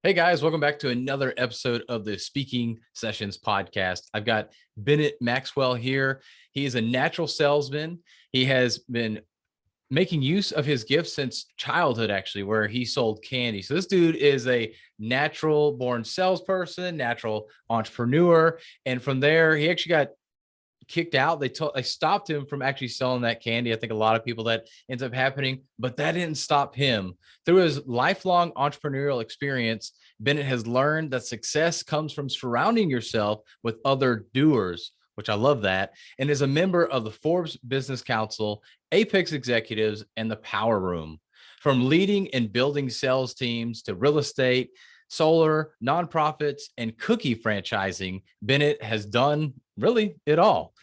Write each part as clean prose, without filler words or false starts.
Hey guys, welcome back to another episode of the Speaking Sessions podcast. I've got Bennett Maxwell here. He is a natural salesman. He has been making use of his gifts since childhood, actually, where he sold candy. So this dude is a natural born salesperson, natural entrepreneur. And from there, he actually got kicked out. They stopped him from actually selling that candy. I think a lot of people that ends up happening, but that didn't stop him. Through his lifelong entrepreneurial experience, Bennett has learned that success comes from surrounding yourself with other doers, which I love that, and is a member of the Forbes Business Council, Apex Executives, and the Power Room. From leading and building sales teams to real estate, solar, nonprofits, and cookie franchising, Bennett has done really it all.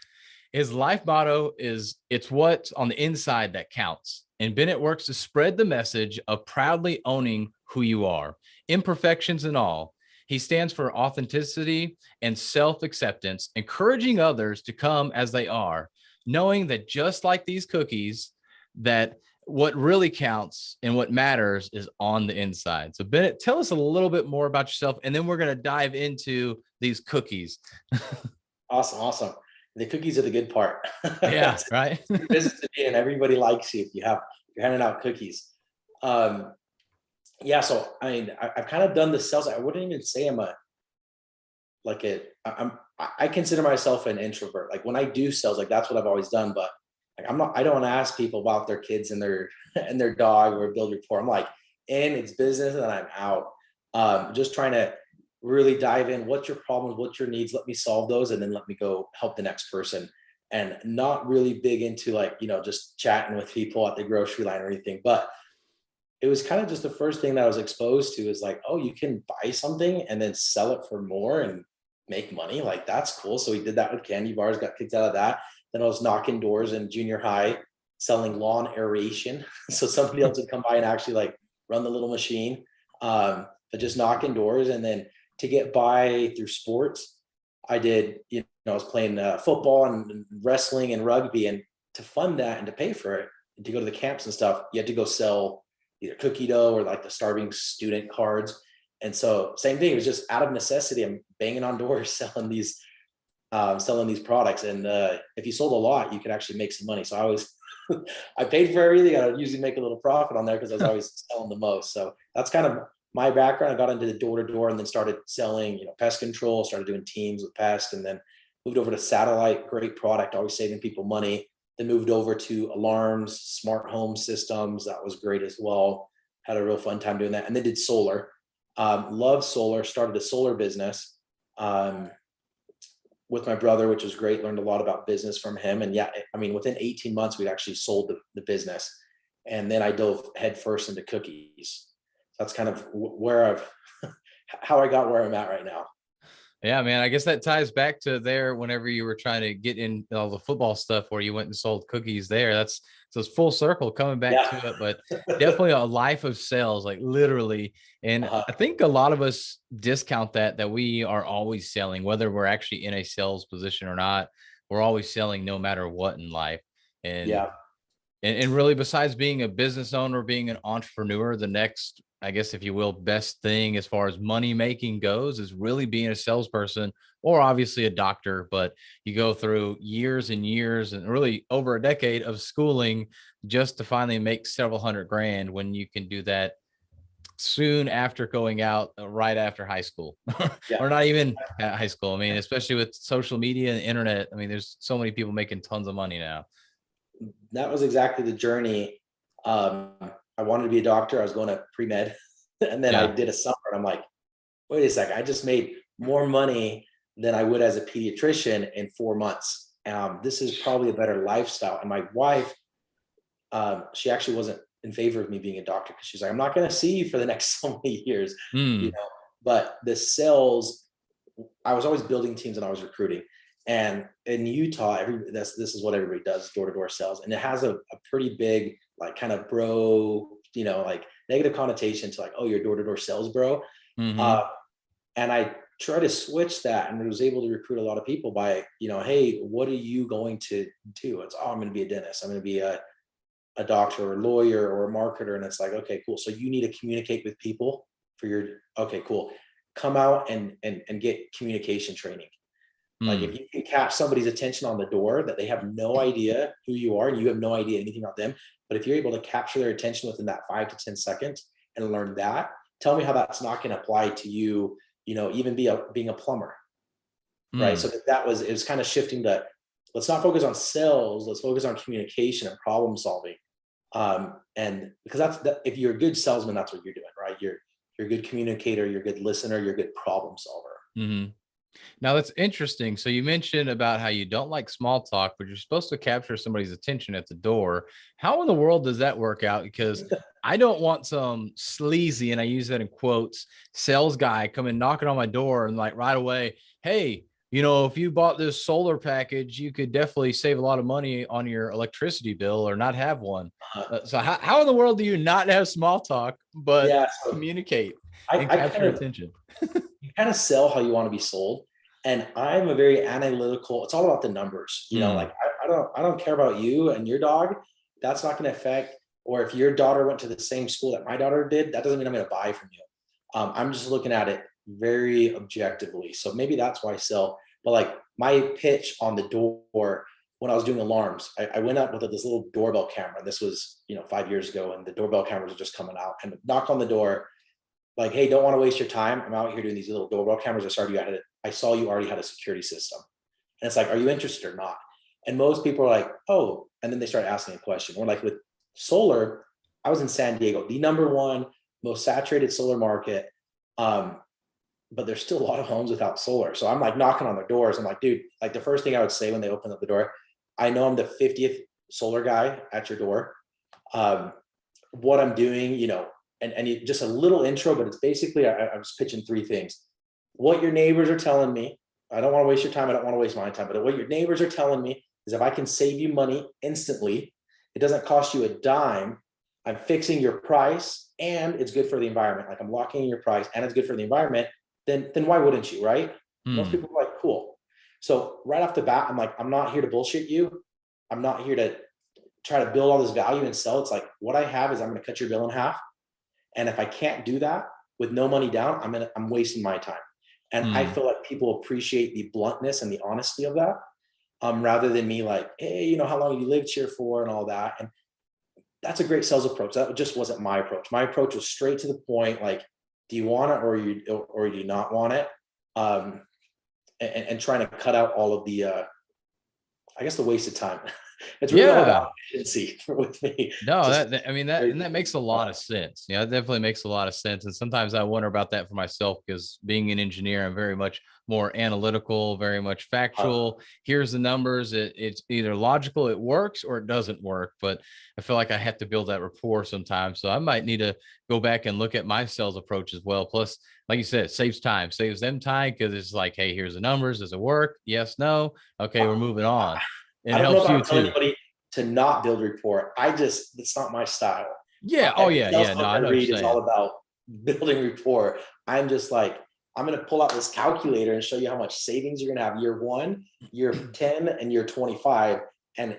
His life motto is "It's what's on the inside that counts." And Bennett works to spread the message of proudly owning who you are, imperfections and all. He stands for authenticity and self acceptance, encouraging others to come as they are, knowing that just like these cookies, that what really counts and what matters is on the inside. So, Bennett, tell us a little bit more about yourself, and then we're going to dive into these cookies. Awesome, awesome. The cookies are the good part. Yeah, It's right. your business to be, and everybody likes you if you're handing out cookies. Um, yeah, so I mean, I've kind of done the sales. I wouldn't even say I'm a like a I consider myself an introvert. Like when I do sales, like that's what I've always done. But like I'm not. I don't ask people about their kids and their and their dog or build rapport. I'm like in it's business and I'm out. Just trying to really dive in. What's your problems? What's your needs? Let me solve those, and then let me go help the next person. And not really big into like just chatting with people at the grocery line or anything. But it was kind of just the first thing that I was exposed to is like, oh, you can buy something and then sell it for more and make money. Like that's cool. So we did that with candy bars, got kicked out of that. Then I was knocking doors in junior high, selling lawn aeration. So somebody else would come by and actually like run the little machine. But just knocking doors. And then to get by through sports, I did, I was playing football and wrestling and rugby. And to fund that and to pay for it and to go to the camps and stuff, you had to go sell either cookie dough or like the starving student cards. And so same thing, it was just out of necessity. I'm banging on doors selling these products. And if you sold a lot, you could actually make some money. So I always I paid for everything. I would usually make a little profit on there because I was always selling the most. So that's kind of my background. I got into the door to door and then started selling, pest control, started doing teams with pest, and then moved over to satellite. Great product, always saving people money. Then moved over to alarms, smart home systems. That was great as well. Had a real fun time doing that. And then did solar. Loved solar. Started a solar business with my brother, which was great. Learned a lot about business from him. And yeah, I mean, within 18 months, we'd actually sold the business. And then I dove headfirst into cookies. That's kind of where how I got where I'm at right now. Yeah, man. I guess that ties back to there whenever you were trying to get in all the football stuff where you went and sold cookies there. That's so it's full circle coming back Yeah. to it, but definitely a life of sales, like literally. And uh I think a lot of us discount that we are always selling, whether we're actually in a sales position or not. We're always selling no matter what in life. And Yeah. and really, besides being a business owner, being an entrepreneur, the next, I guess, if you will, best thing as far as money making goes is really being a salesperson or obviously a doctor. But you go through years and years and really over a decade of schooling just to finally make several hundred grand when you can do that soon after going out, right after high school Yeah. or not even at high school. I mean, especially with social media and internet. I mean, there's so many people making tons of money now. That was exactly the journey. Um, I wanted to be a doctor. I was going to pre-med and then I Yeah. did a summer and I'm like, wait a second, I just made more money than I would as a pediatrician in 4 months. This is probably a better lifestyle. And my wife, she actually wasn't in favor of me being a doctor because she's like, I'm not going to see you for the next so many years, you Hmm. know. But the sales, I was always building teams and I was recruiting. And in Utah, this is what everybody does, door to door sales, and it has a pretty big like kind of bro, like negative connotation to like, oh, you're door to door sales, bro. Uh, Hmm. and I try to switch that and was able to recruit a lot of people by, hey, what are you going to do? It's, oh, I'm going to be a dentist. I'm going to be a doctor or a lawyer or a marketer. And it's like, okay, cool. So you need to communicate with people. okay, cool. Come out and get communication training. Like if Mm, you can catch somebody's attention on the door that they have no idea who you are and you have no idea anything about them, but if you're able to capture their attention within that 5 to 10 seconds and learn that, tell me how that's not going to apply to you, even being a plumber, right? So mm. it was kind of shifting to, let's not focus on sales, let's focus on communication and problem solving. And because if you're a good salesman, that's what you're doing, right? You're a good communicator, you're a good listener, you're a good problem solver. Mhm. Now that's interesting. So you mentioned about how you don't like small talk, but you're supposed to capture somebody's attention at the door. How in the world does that work out? Because I don't want some sleazy, and I use that in quotes, sales guy coming knocking on my door and like right away, hey, if you bought this solar package, you could definitely save a lot of money on your electricity bill or not have one. Uh, So how in the world do you not have small talk, but yeah, so communicate and I capture attention? you kind of sell how you want to be sold. And I'm a very analytical, it's all about the numbers, Mm, like I don't care about you and your dog. That's not going to affect, or if your daughter went to the same school that my daughter did, that doesn't mean I'm going to buy from you. I'm just looking at it very objectively. So maybe that's why I sell. But like my pitch on the door when I was doing alarms, I went up with this little doorbell camera. This was, 5 years ago, and the doorbell cameras were just coming out and knock on the door like, hey, don't want to waste your time. I'm out here doing these little doorbell cameras. I saw you already had a security system. And it's like, are you interested or not? And most people are like, oh, and then they start asking a question. Or like with solar, I was in San Diego, the number one most saturated solar market. But there's still a lot of homes without solar. So I'm like knocking on their doors. I'm like, dude, like the first thing I would say when they open up the door, I know I'm the 50th solar guy at your door. Um, what I'm doing, and just a little intro, but it's basically, I was pitching three things. What your neighbors are telling me, I don't want to waste your time. I don't want to waste my time, but what your neighbors are telling me is if I can save you money instantly, it doesn't cost you a dime. I'm fixing your price and it's good for the environment. Like I'm locking in your price and it's good for the environment. Then why wouldn't you, right? Most mm. people are like, cool. So right off the bat, I'm like, I'm not here to bullshit you. I'm not here to try to build all this value and sell. It's like what I have is I'm going to cut your bill in half. And if I can't do that with no money down, I'm wasting my time. And I Mm. feel like people appreciate the bluntness and the honesty of that, rather than me like, hey, how long have you lived here for and all that. And that's a great sales approach. That just wasn't my approach. My approach was straight to the point. Like, do you want it or do you not want it? Um, and trying to cut out all of the, I guess, the wasted time. It's really all Yeah. about efficiency with me. No, Just I mean that makes a lot of sense. Yeah, it definitely makes a lot of sense. And sometimes I wonder about that for myself because being an engineer, I'm very much more analytical, very much factual. Here's the numbers. It's either logical, it works, or it doesn't work. But I feel like I have to build that rapport sometimes. So I might need to go back and look at my sales approach as well. Plus, like you said, it saves time, saves them time because it's like, hey, here's the numbers. Does it work? Yes, no. Okay, we're moving on. I It don't know helps if I you would tell too. anybody to not build rapport. It's not my style. Yeah. Oh, Every yeah. sales Yeah. No, book I I know what you're read is all saying. about building rapport. I'm just like, I'm going to pull out this calculator and show you how much savings you're going to have year 1, year 10, and year 25. And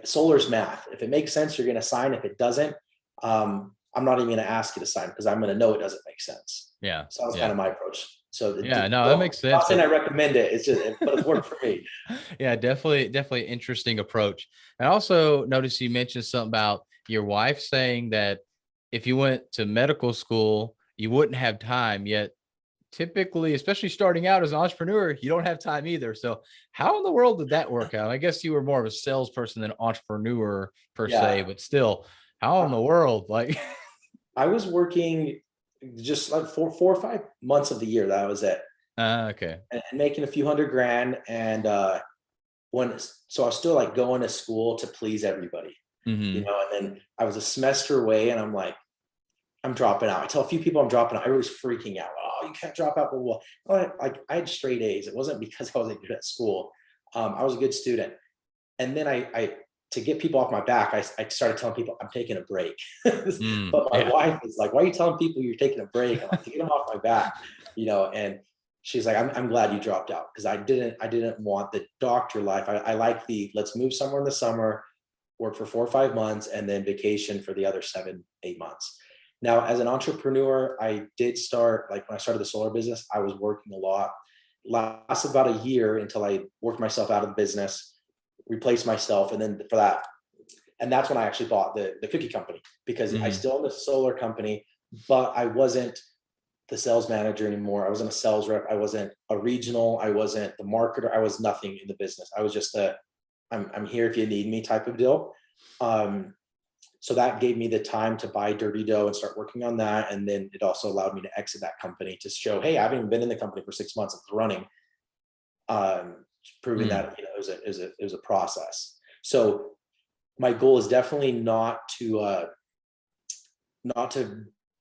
solar's math. If it makes sense, you're going to sign. If it doesn't, I'm not even going to ask you to sign because I'm going to know it doesn't make sense. Yeah. So that's kind Yeah. of my approach. So Yeah. No, that makes sense. not saying I But recommend it. It's just, but it's worked for me. yeah, definitely interesting approach. And also notice you mentioned something about your wife saying that if you went to medical school, you wouldn't have time. Yet typically, especially starting out as an entrepreneur, you don't have time either. So how in the world did that work out? I guess you were more of a salesperson than entrepreneur per Yeah. se, but still, how in the world? Like, I was working just like 4 or 5 months of the year. That was it, okay. and making a few hundred grand. And so I was still like going to school to please everybody, Hmm. And then I was a semester away, and I'm like, I'm dropping out. I tell a few people I'm dropping out. Everybody's freaking out. Oh, you can't drop out. Blah, blah, blah. Like I had straight A's. It wasn't because I wasn't good at school. I was a good student. And then I to get people off my back, I started telling people I'm taking a break. Mm, But my yeah. wife was like, "Why are you telling people you're taking a break?" I'm like, "To get them off my back," And she's like, "I'm glad you dropped out because I didn't want the doctor life. I like the let's move somewhere in the summer, work for 4 or 5 months, and then vacation for the other 7, 8 months." Now, as an entrepreneur, I did start, like when I started the solar business, I was working a lot. Lasted about a year until I worked myself out of the business, replaced myself, and then for that, and that's when I actually bought the cookie company, because I Mhm. still own the solar company, but I wasn't the sales manager anymore. I wasn't a sales rep. I wasn't a regional. I wasn't the marketer. I was nothing in the business. I was just a I'm here if you need me type of deal. Um, so that gave me the time to buy Dirty Dough and start working on that. And then it also allowed me to exit that company to show, hey, I haven't even been in the company for 6 months. It's running. Proving Mm. that, it was a process. So my goal is definitely not to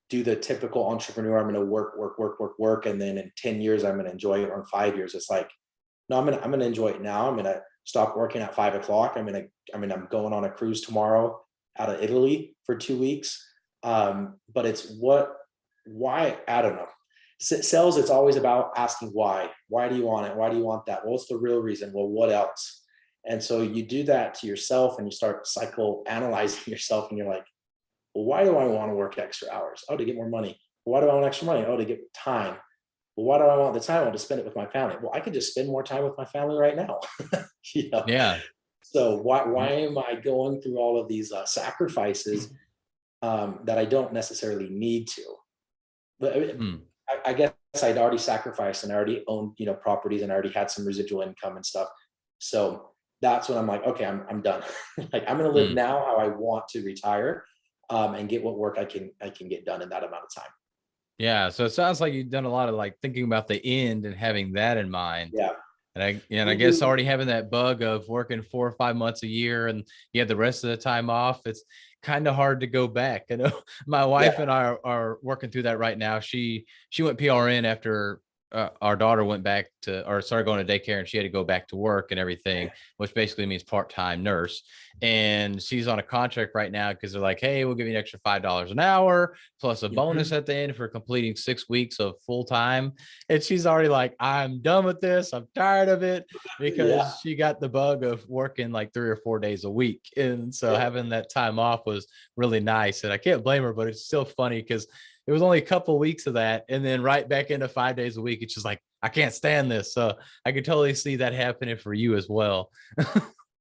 do the typical entrepreneur. I'm going to work, and then in 10 years I'm going to enjoy it, or in 5 years. It's like, no, I'm going to enjoy it now. I'm going to stop working at 5 o'clock. I'm going on a cruise tomorrow out of Italy for 2 weeks. But it's why, I don't know. Sales, it's always about asking why. Why do you want it? Why do you want that? Well, what's the real reason? Well, what else? And so you do that to yourself, and you start psycho analyzing yourself, and you're like, well, why do I want to work extra hours? Oh, to get more money. Why do I want extra money? Oh, to get time. Well, why do I want the time? Well, to spend it with my family. Well, I could just spend more time with my family right now. you know? Yeah. So why am I going through all of these sacrifices that I don't necessarily need to? But Mm. I guess I'd already sacrificed, and I already owned, properties, and I already had some residual income and stuff. So that's when I'm like, okay, I'm done. Like, I'm going to live Mm. now how I want to retire, and get what work I can get done in that amount of time. Yeah. So it sounds like you've done a lot of like thinking about the end and having that in mind. Yeah. And I We guess do. already having that bug of working 4 or 5 months a year and you have the rest of the time off, it's kind of hard to go back. I know my wife Yeah. and I are working through that right now. She went PRN after our daughter went back to or started going to daycare, and she had to go back to work and everything, which basically means part-time nurse. And she's on a contract right now because they're like, hey, we'll give you an extra $5 an hour plus a bonus Mhm. at the end for completing 6 weeks of full time. And she's already like, I'm done with this. I'm tired of it, Yeah. because she got the bug of working like 3 or 4 days a week. And so Yeah. having that time off was really nice. And I can't blame her, but it's still funny because it was only a couple of weeks of that. And then right back into 5 days a week. It's just like, I can't stand this. So I could totally see that happening for you as well.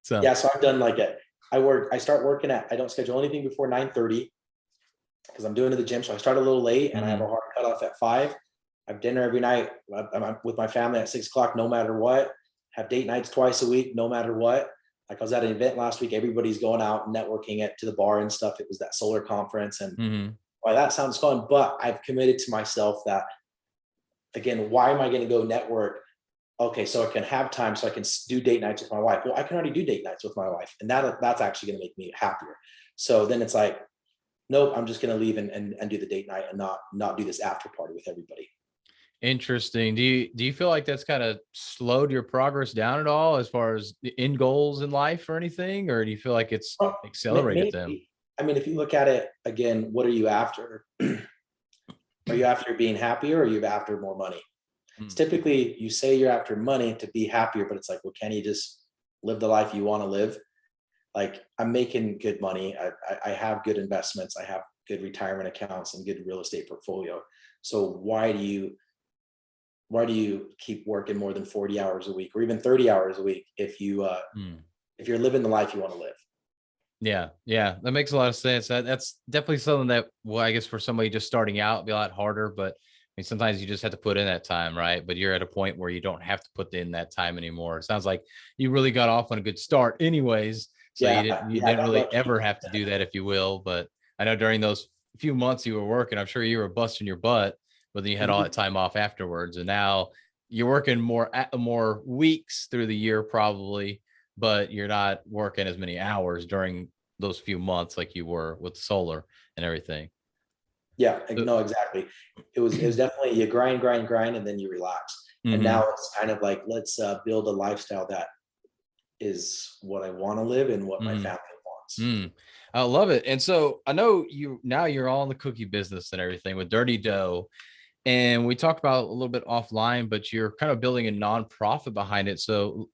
So, Yeah. So I've done like it. I start working I don't schedule anything before 9:30 because I'm doing to the gym. So I start a little late, and I have a mhm. hard cutoff at 5. I have dinner every night. I'm with my family at 6 o'clock, no matter what. Have date nights twice a week, no matter what. Like, I was at an event last week. Everybody's going out and networking it to the bar and stuff. It was that solar conference, and Mhm. why, that sounds fun. But I've committed to myself that, again, why am I going to go network? Okay, so I can have time, so I can do date nights with my wife. Well, I can already do date nights with my wife, and that's actually going to make me happier. So then it's like, nope, I'm just going to leave and do the date night, and not do this after party with everybody. Interesting. Do you feel like that's kind of slowed your progress down at all as far as the end goals in life or anything? Or do you feel like it's Well, accelerated them? maybe. I mean, if you look at it again, what are you after? Are you after being happier, or are you after more money? It's Mm. typically, you say you're after money to be happier, but it's like, well, can you just live the life you want to live? Like, I'm making good money. I have good investments. I have good retirement accounts and good real estate portfolio. So why do you keep working more than 40 hours a week, or even 30 hours a week, Mm. if you're living the life you want to live? Yeah, yeah, that makes a lot of sense. That's definitely something that, well, I guess for somebody just starting out, it'd be a lot harder. But I mean, sometimes you just have to put in that time, right? But you're at a point where you don't have to put in that time anymore. It sounds like you really got off on a good start, anyways. So you Yeah, didn't you yeah, I didn't got really lucky. ever have to do that, if you will. But I know during those few months you were working, I'm sure you were busting your butt, but then you had all that Mhm. time off afterwards, and now you're working more weeks through the year, probably, but you're not working as many hours during those few months like you were with solar and everything. Yeah, Uh, no, exactly. It was definitely, you grind, and then you relax. And now mhm. it's kind of like, let's build a lifestyle that is what I want to live and what my Mhm. family wants. Mm. I love it. And so I know you're all in the cookie business and everything with Dirty Dough. And we talked about a little bit offline, but you're kind of building a nonprofit behind it. So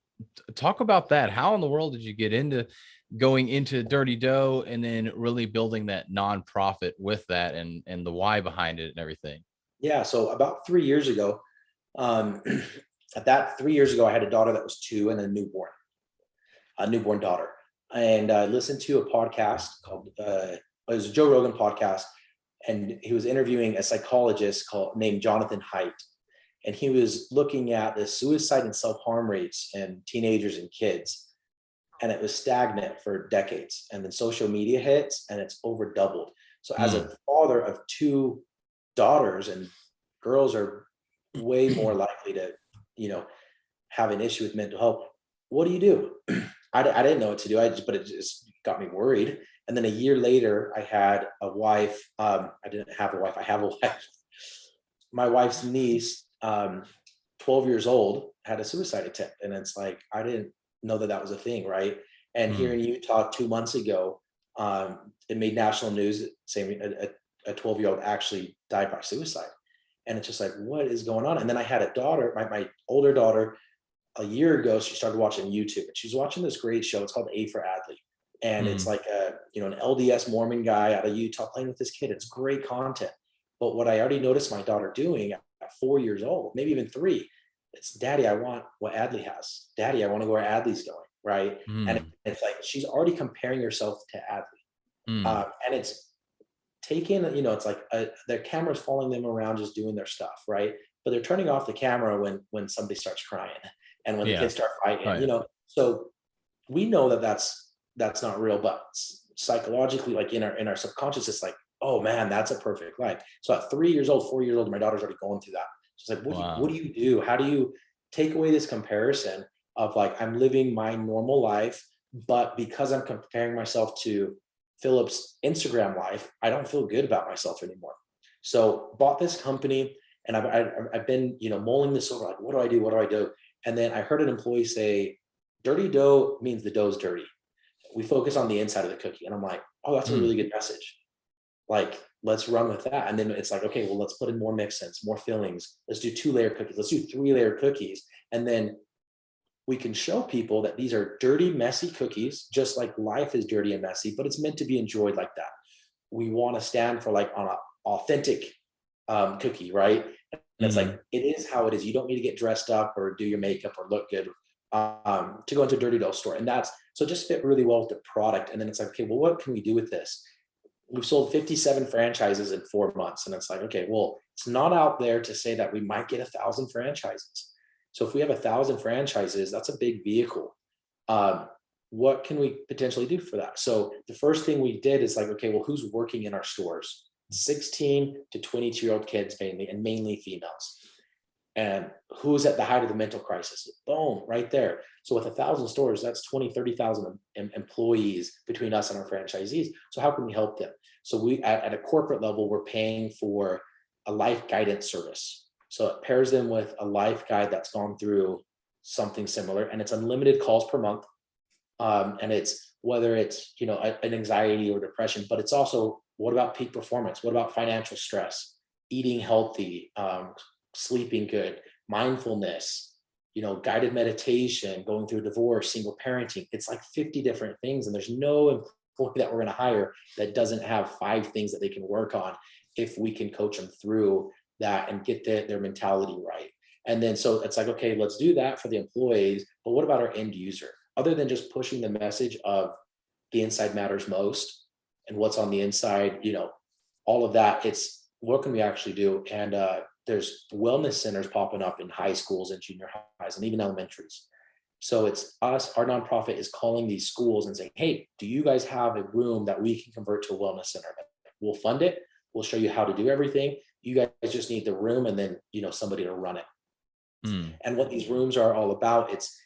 talk about that. How in the world did you get into going into Dirty Dough and then really building that nonprofit with that and the why behind it and everything? Yeah. So about 3 years ago, um, at that 3 years ago, I had a daughter that was 2 and a newborn daughter. And I listened to a podcast called, it was a Joe Rogan podcast, and he was interviewing a psychologist named Jonathan Haidt. And he was looking at the suicide and self-harm rates in teenagers and kids. And it was stagnant for decades. And then social media hits and it's over doubled. So as Mm. a father of 2 daughters, and girls are way more likely to, you know, have an issue with mental health. What do you do? I didn't know what to do. But it just got me worried. And then a year later, I had a wife. I didn't have a wife. I have a wife. My wife's niece, 12 years old, had a suicide attempt. And it's like, I didn't know that that was a thing. Right. And here Mm. in Utah 2 months ago, it made national news saying a 12-year-old actually died by suicide. And it's just like, what is going on? And then I had a daughter, my older daughter, a year ago. She started watching YouTube, and she's watching this great show. It's called A for Adley. And it's Mm. like an LDS Mormon guy out of Utah playing with this kid. It's great content. But what I already noticed my daughter doing at 4 years old, maybe even 3, it's, Daddy, I want what Adley has. Daddy, I want to go where Adley's going. Right. And Mm. it's like she's already comparing herself to Adley. Mm. And it's taking, it's like their camera's following them around just doing their stuff, right? But they're turning off the camera when somebody starts crying and when the Yeah. kids start fighting, Oh, yeah. So we know that that's not real, but psychologically, like in our subconscious, it's like, oh man, that's a perfect life. So at 3 years old, 4 years old, my daughter's already going through that. She's like, what Wow. do you do? How do you take away this comparison of like, I'm living my normal life, but because I'm comparing myself to Philip's Instagram life, I don't feel good about myself anymore. So bought this company, and I've been mulling this over, like, what do I do? What do I do? And then I heard an employee say, "Dirty dough means the dough's dirty. We focus on the inside of the cookie." And I'm like, "Oh, that's a Mm. really good message. Like, let's run with that." And then it's like, okay, well, let's put in more mix-ins, more fillings. Let's do 2-layer cookies. Let's do 3-layer cookies, and then we can show people that these are dirty, messy cookies, just like life is dirty and messy, but it's meant to be enjoyed like that. We want to stand for like on an authentic cookie, right? And it's Mm. like, it is how it is. You don't need to get dressed up or do your makeup or look good to go into a Dirty Dough store. And that's, so it just fit really well with the product. And then it's like, okay, well, what can we do with this? We've sold 57 franchises in 4 months. And it's like, okay, well, it's not out there to say that we might get 1,000 franchises. So if we have 1,000 franchises, that's a big vehicle. What can we potentially do for that? So the first thing we did is like, okay, well, who's working in our stores? 16 to 22-year-old kids mainly, and mainly females. And who's at the height of the mental crisis? Boom, right there. So with 1,000 stores, that's 20, 30,000 employees between us and our franchisees. So how can we help them? So we, at a corporate level, we're paying for a life guidance service. So it pairs them with a life guide that's gone through something similar, and it's unlimited calls per month. And it's whether it's, an anxiety or depression, but it's also, what about peak performance? What about financial stress, eating healthy, sleeping good, mindfulness, guided meditation, going through a divorce, single parenting. It's like 50 different things. And there's no employee that we're going to hire that doesn't have 5 things that they can work on if we can coach them through that and get their mentality right. And then, so it's like, okay, let's do that for the employees. But what about our end user? Other than just pushing the message of the inside matters most and what's on the inside, all of that, it's what can we actually do? And there's wellness centers popping up in high schools and junior highs and even elementaries. So it's us, our nonprofit is calling these schools and saying, hey, do you guys have a room that we can convert to a wellness center? We'll fund it. We'll show you how to do everything. You guys just need the room and then, somebody to run it. Mm. And what these rooms are all about, it's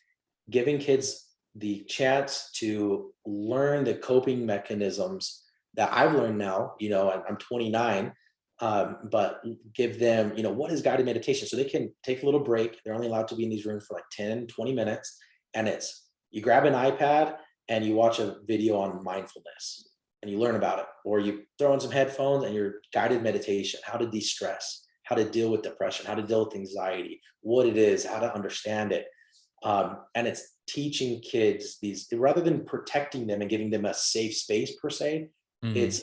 giving kids the chance to learn the coping mechanisms that I've learned now. I'm 29, but give them, what is guided meditation? So they can take a little break. They're only allowed to be in these rooms for like 10, 20 minutes. And it's, you grab an iPad and you watch a video on mindfulness and you learn about it, or you throw in some headphones and your guided meditation, how to de-stress, how to deal with depression, how to deal with anxiety, what it is, how to understand it. And it's teaching kids these, rather than protecting them and giving them a safe space per se, Mhm. it's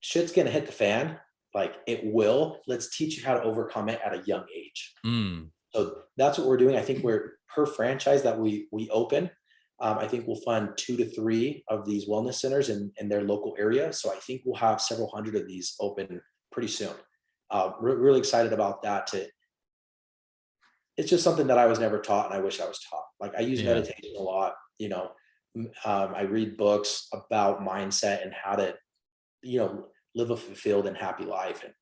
shit's gonna hit the fan, like it will. Let's teach you how to overcome it at a young age. Mm. So that's what we're doing. I think we're per franchise that we open. I think we'll fund 2 to 3 of these wellness centers in their local area. So I think we'll have several hundred of these open pretty soon. Really excited about that. It's just something that I was never taught, and I wish I was taught. Like I use Yeah. meditation a lot. I read books about mindset and how to, live a fulfilled and happy life. And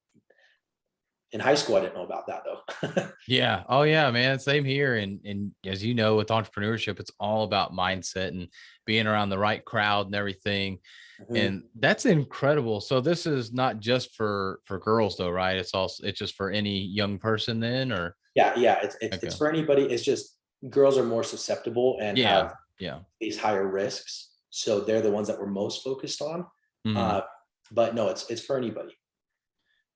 in high school, I didn't know about that though. Yeah. Oh yeah, man. Same here. And as you know, with entrepreneurship, it's all about mindset and being around the right crowd and everything. Mhm. And that's incredible. So this is not just for girls though, right? It's just for any young person then, or Yeah, yeah, it's okay. for anybody. It's just girls are more susceptible and Yeah. have Yeah. these higher risks, so they're the ones that we're most focused on. Mhm. Uh, but no, it's for anybody.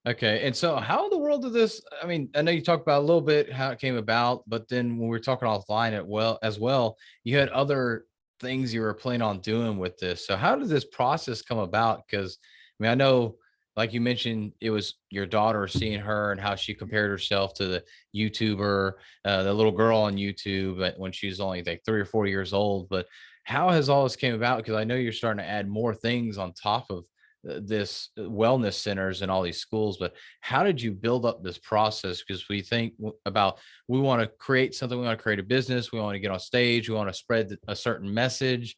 Okay. And so how in the world did this, I mean, I know you talked about a little bit how it came about, but then when we were talking offline as well, you had other things you were planning on doing with this. So how did this process come about? Because I mean, I know like you mentioned, it was your daughter seeing her and how she compared herself to the YouTuber, the little girl on YouTube when she was only like 3 or 4 years old. But how has all this came about? Because I know you're starting to add more things on top of this wellness centers and all these schools, but how did you build up this process? Because we think about, we want to create something, we want to create a business, we want to get on stage, we want to spread a certain message,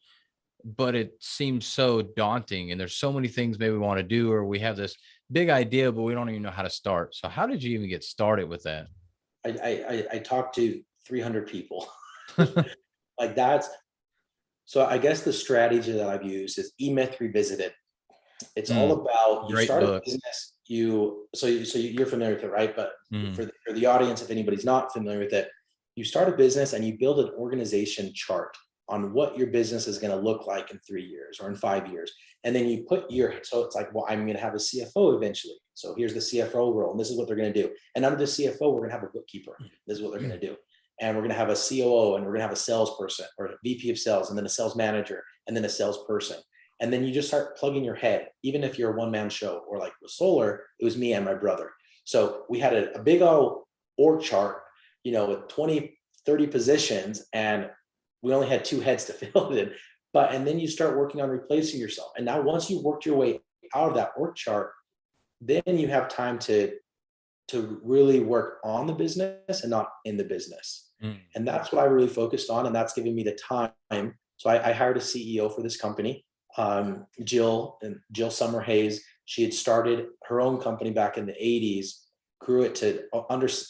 but it seems so daunting and there's so many things maybe we want to do, or we have this big idea but we don't even know how to start. So how did you even get started with that? I talked to 300 people. Like that's so. I guess the strategy that I've used is E-Myth Revisited. It's all Mm, about you great start a book. business. You're familiar with it, right? But Mm, for the audience, if anybody's not familiar with it, you start a business and you build an organization chart on what your business is going to look like in 3 years or in 5 years. And then you put so it's like, well, I'm going to have a CFO eventually. So here's the CFO role, and this is what they're going to do. And under the CFO, we're going to have a bookkeeper. This is what they're going to do. And we're going to have a COO, and we're going to have a salesperson or a VP of sales, and then a sales manager, and then a salesperson. And then you just start plugging your head, even if you're a one-man show, or like with solar, it was me and my brother. So we had a big old org chart, with 20, 30 positions, and we only had 2 heads to fill it in. And then you start working on replacing yourself. And now once you worked your way out of that org chart, then you have time to really work on the business and not in the business. mm, And that's what I really focused on. And that's giving me the time. So I hired a CEO for this company, Jill Summerhays. She had started her own company back in the 80s, grew it to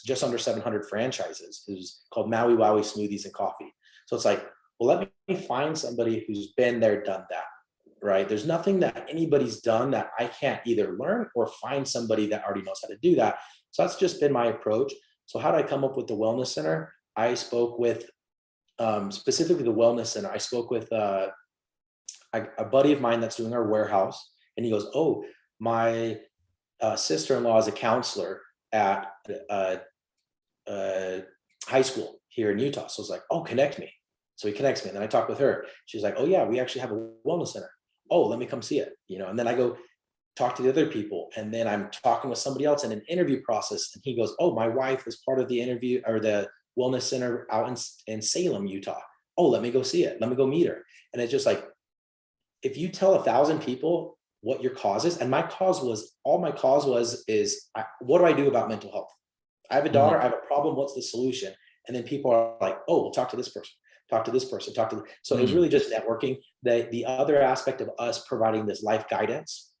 just under 700 franchises. It was called Maui Wowie Smoothies and Coffee. So it's like, well, let me find somebody who's been there, done that, right? There's nothing that anybody's done that I can't either learn or find somebody that already knows how to do that. So that's just been my approach. So how did I come up with the wellness center? I spoke with specifically the wellness center. I spoke with a buddy of mine that's doing our warehouse, and he goes, "Oh, my sister-in-law is a counselor at uh, high school here in Utah." So I was like, "Oh, connect me." So he connects me, and then I talk with her. She's like, "Oh yeah, we actually have a wellness center. Oh, let me come see it." And then I go talk to the other people, and then I'm talking with somebody else in an interview process, and he goes, "Oh, my wife was part of the interview or the wellness center out in Salem, Utah. Oh, let me go see it. Let me go meet her." And it's just like, if you tell 1,000 people what your cause is, and my cause was is what do I do about mental health? I have a daughter, mm, I have a problem, what's the solution? And then people are like, oh, we'll talk to this person, talk to this person, so it was mm. really just networking. The other aspect of us providing this life guidance,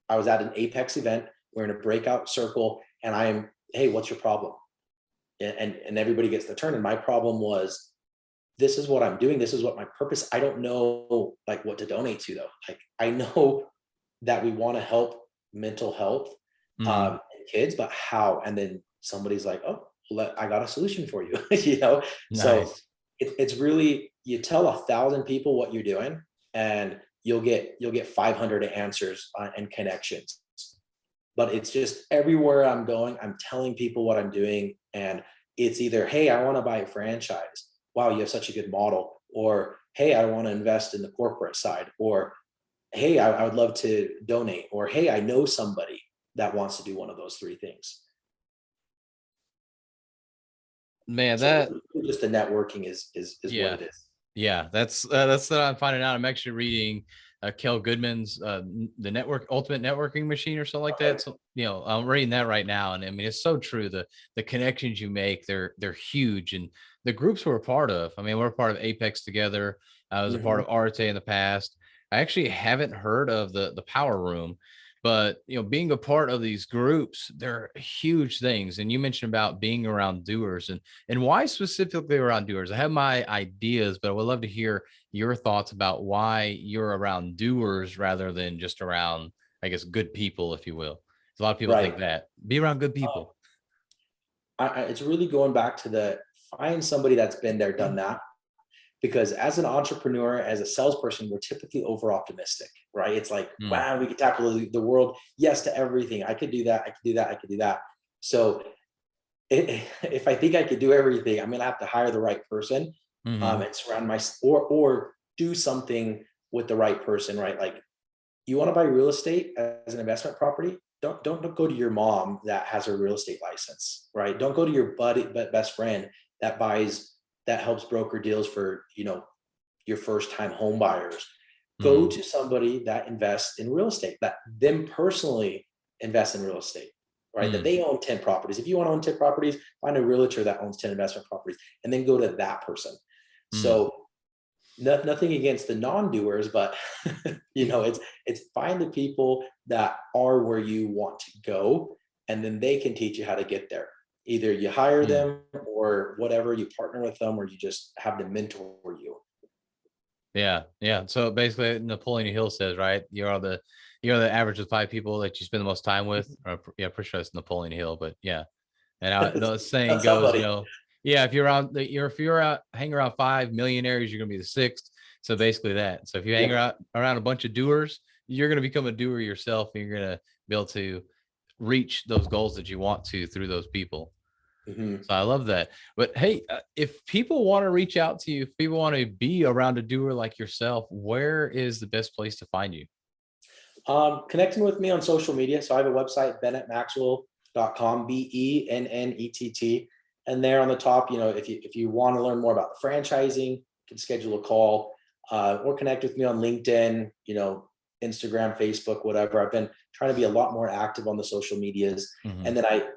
I was at an Apex event, we're in a breakout circle, and hey, what's your problem? And everybody gets the turn. And my problem was, this is what I'm doing. This is what my purpose. I don't know like what to donate to though. Like I know that we want to help mental health Mm. in kids, but how? And then somebody's like, oh, I got a solution for you. So Nice. it's really, you tell 1,000 people what you're doing, and you'll get 500 answers and connections. But it's just everywhere I'm going, I'm telling people what I'm doing, and it's either, hey, I want to buy a franchise. Wow, you have such a good model. Or, hey, I want to invest in the corporate side. Or, hey, I would love to donate. Or, hey, I know somebody that wants to do one of those three things. Man, So that really just the networking is what yeah. it is. Yeah, that's what I'm finding out. I'm actually reading Kel Goodman's the network ultimate networking machine or something like Okay. that. So I'm reading that right now, and I mean it's so true. The connections you make, they're huge, and the groups we're a part of. I mean, we're a part of Apex together. I was a part Mhm. of Arte in the past. I actually haven't heard of the Power Room, but being a part of these groups, they're huge things. And you mentioned about being around doers, and why specifically around doers? I have my ideas, but I would love to hear your thoughts about why you're around doers rather than just around, I guess, good people, if you will. A lot of people think Right. that be around good Uh, people. it's really going back to the find somebody that's been there, done that. Because as an entrepreneur, as a salesperson, we're typically over optimistic, right? It's like, Mm, wow, we could tackle the world. Yes to everything. I could do that. I could do that. I could do that. So if I think I could do everything, I'm gonna have to hire the right person, hmm and surround my or do something with the right person, right? Like you want to buy real estate as an investment property. Don't go to your mom that has a real estate license, right? Don't go to your buddy, best friend that helps broker deals for your first time home buyers. Go hmm to somebody that invests in real estate, that them personally invest in real estate, right? That mm, they own 10 properties. If you want to own 10 properties, find a realtor that owns 10 investment properties and then go to that person. mm. So nothing against the non-doers, but it's find the people that are where you want to go, and then they can teach you how to get there. Either you hire Mm. them or whatever, you partner with them, or you just have them mentor you. Yeah, yeah. So basically, Napoleon Hill says, right? You're the average of five people that you spend the most time with. Or, yeah, pretty sure it's Napoleon Hill, but yeah. And the saying goes, Somebody. yeah, if you're out hang around five millionaires, you're gonna be the sixth. So basically that. So if you hang Yeah. around a bunch of doers, you're gonna become a doer yourself, and you're gonna be able to reach those goals that you want to through those people. Mhm. So I love that. But hey, if people want to reach out to you, if people want to be around a doer like yourself, where is the best place to find you? Connecting with me on social media. So I have a website, bennettmaxwell.com, BENNETT. And there on the top, if you want to learn more about the franchising, you can schedule a call, or connect with me on LinkedIn, Instagram, Facebook, whatever. I've been trying to be a lot more active on the social medias. Mhm. And then I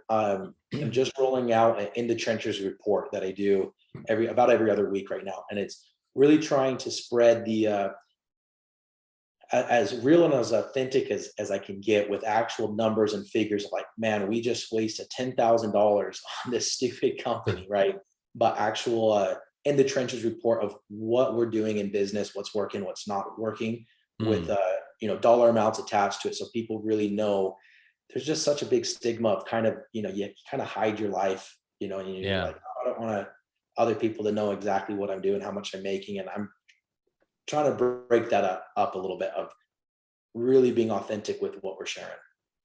am just rolling out an In the Trenches report that I do about every other week right now. And it's really trying to spread as real and as authentic as I can get with actual numbers and figures of like, man, we just wasted $10,000 on this stupid company, right? But actual in the trenches report of what we're doing in business, what's working, what's not working, with Mm, dollar amounts attached to it, so people really know. There's just such a big stigma of kind of you kind of hide your life, and you're yeah. like, "Oh, I don't want other people to know exactly what I'm doing, how much I'm making," and I'm trying to break that up a little bit of really being authentic with what we're sharing.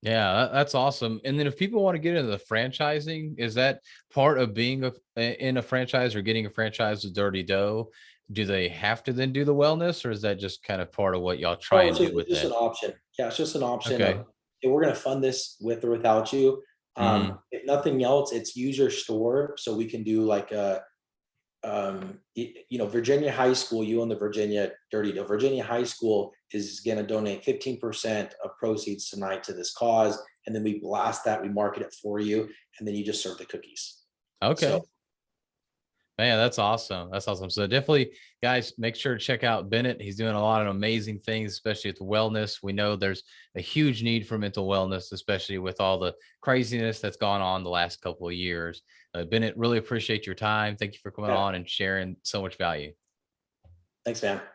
Yeah, that's awesome. And then if people want to get into the franchising, is that part of being in a franchise or getting a franchise with Dirty Dough? Do they have to then do the wellness, or is that just kind of part of what y'all try Oh, and do with it's just that? an option. Yeah, it's just an option Okay. of, hey, we're gonna fund this with or without you. hmm If nothing else, it's use your store so we can do like a Virginia High School, you own the Virginia Dirty Dough. Virginia High School is going to donate 15% of proceeds tonight to this cause. And then we blast that, we market it for you, and then you just serve the cookies. So Okay. Man, that's awesome. That's awesome. So definitely, guys, make sure to check out Bennett. He's doing a lot of amazing things, especially with wellness. We know there's a huge need for mental wellness, especially with all the craziness that's gone on the last couple of years. Bennett, really appreciate your time. Thank you for coming yeah, on and sharing so much value. thanks, man.